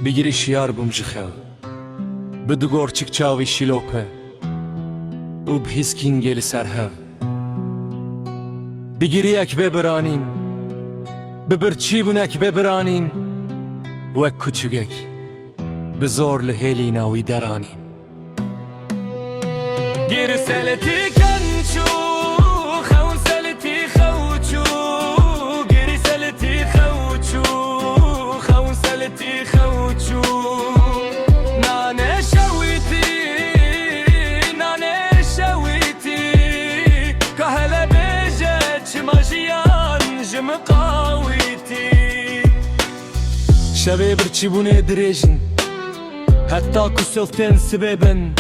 بگیری شیار بمجخه بدگور چک چاوی شیلوپه و بحیسکین گل سرها بگیری اک ببرانین ببرچی بونک ببرانین وک کچگک بزور لهیلی ناوی درانین گیر سلتی کنچو خون سلتی خوچو گیر سلتی خوچو خون سلتی خوچو نانه شویتی نانه شویتی کهلا بیجت شماجیان جم قاویتی شبه برچی بونه دریجن حتی کسلتن سببن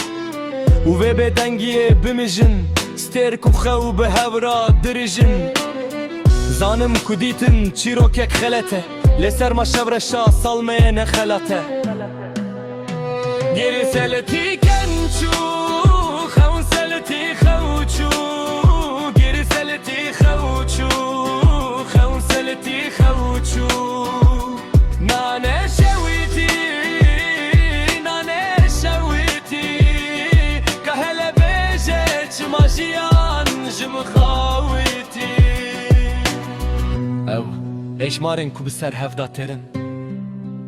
و به بدنگیه بمجن سترک و خو به هورا درجن زانم کدیتن چیروکک خلته لسر ما شبرشا سالمه نخلته گیری سلتی کنچو خون سلتی خوچو گیری سلتی خوچو خون سلتی خوچو نانه شویتی ماشیان جم خاویتی او ایش مارن کو بسر هفدا ترن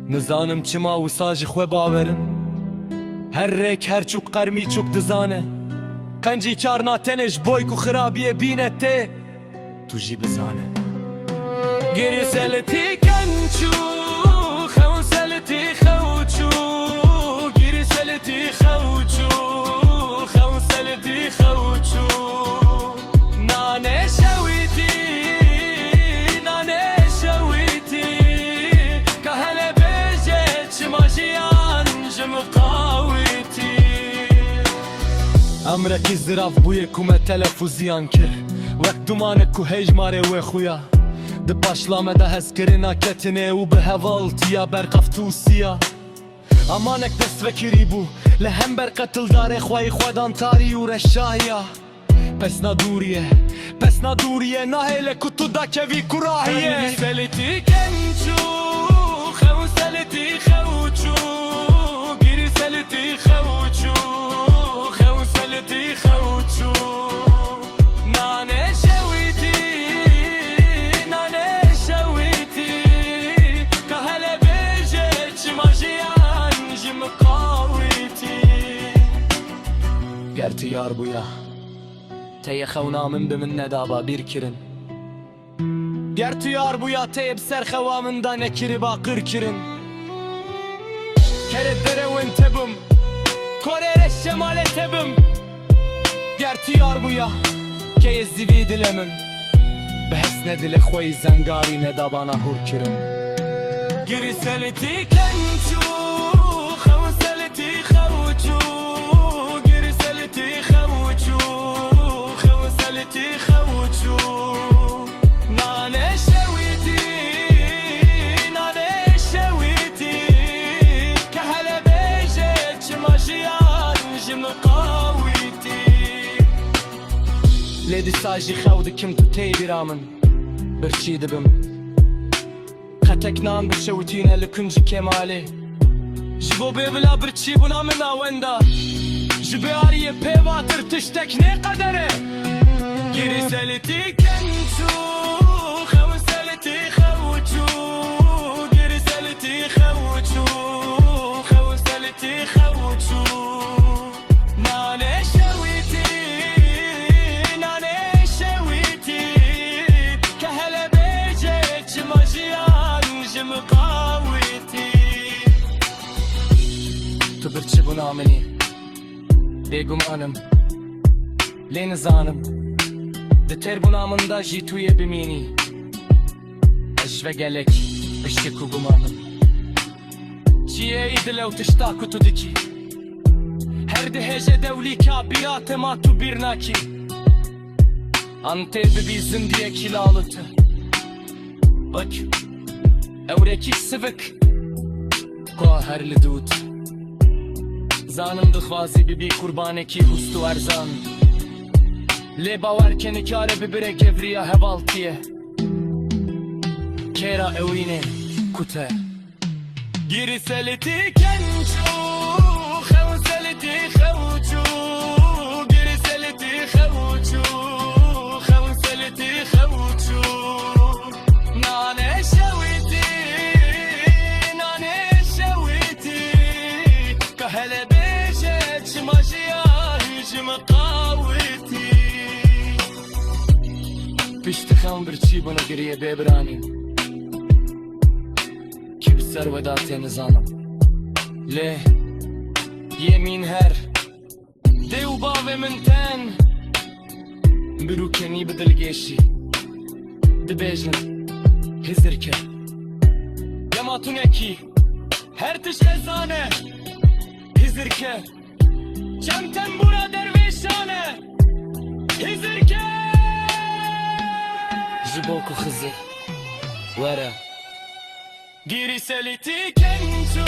نزانم چما و ساج خو باورن هر ریک هر چوک قرمی چوک دزانه قنجی چارنا تنش بوی کو خرابیه بینته تو جی بزانه گیری سلتی کنچو خون سلتی خوچو گیری سلتی خوچو خون سلتی خوچو نانه شویتی نانه شویتی کهلا بیجت شماجیان جم قاویتی امرکی زراف بوی کومه تلفوزیان کر وقت دومانه کو هجماره و خویا ده başlama da hezkerina ketine u به هوالتیا برقفتوسیا امانک دست وکری بو لهم بر قتل داره خواهی خودان تاری و رشاهیا پس ندوریه نهیل کتو دا کوی کراهیه سلتی کنچو خون سلتی خوچو گیری سلتی خوچو خون سلتی خوچو نانه شویتی نانه شویتی کهلا بیجت شماجیان جم قاویتی گرتی یار بویا تی خونامن بمن ندابا بیر کرن گرتی یار بویا تی بسر خوامن دا نکری باقر کرن کرد دره و انتبم کره شمال تبم گرتی یار بویا که زیوی دلمن بحس ندل خوی زنگاری ندابانا هور کرن گری سلتی کنچو خون سلتی خوچو گری سلتی خوچو خون سلتی خوچو نانه شویتی نانه شویتی کهلا بیجت شماجیان جم قاویتی لیدی ساجی خود کم تو تی بیرامن برچی دبم خطك نام بشوتينا لكنج كمالي جبو بيبلا برتشي بنا منا وندا جباري بيواتر تشتكني قدره جيري سلتي كنشو خون سلتي خوچو جيري سلتي خوچو خون سلتي خوچو نانه شويتي نانه شويتي كهلا بیجت شماجیان جم قاویتی تو برچی بنا منی بگمانم لین زانم ده تر بنا من دا جی توی بمینی اجوه گلک بشتی کو گمانم چیه ایدلو تشتاکو تو دکی هر ده هجه دولی کابیات ما تو بیرناکی انته ببی زندیه کلالتı bak evreki sıvık قاهر لدود زانم دخوازی بی قربانه کی هستو ارزان لی باور کنی کاره ببره گفریا هوالتیه کرا اوینه کته Giriseliti kençu Xevseliti xevçu Giriseliti xevçu Xevseliti xevçu Nane şeviti Nane şeviti Kahele beşet Şmaşiya hücum qaviti Pişti xevn birçi bunu giriye bebrani Servedat nizanım Le Yemin her Dev bave min ten Birukeni bedilgeşi Dibejin Hizirke Yamatuneki Her tiş ezane Hizirke Çemten bura dervişane Hizirke Jiboku hızır Vara Giriseliti kençu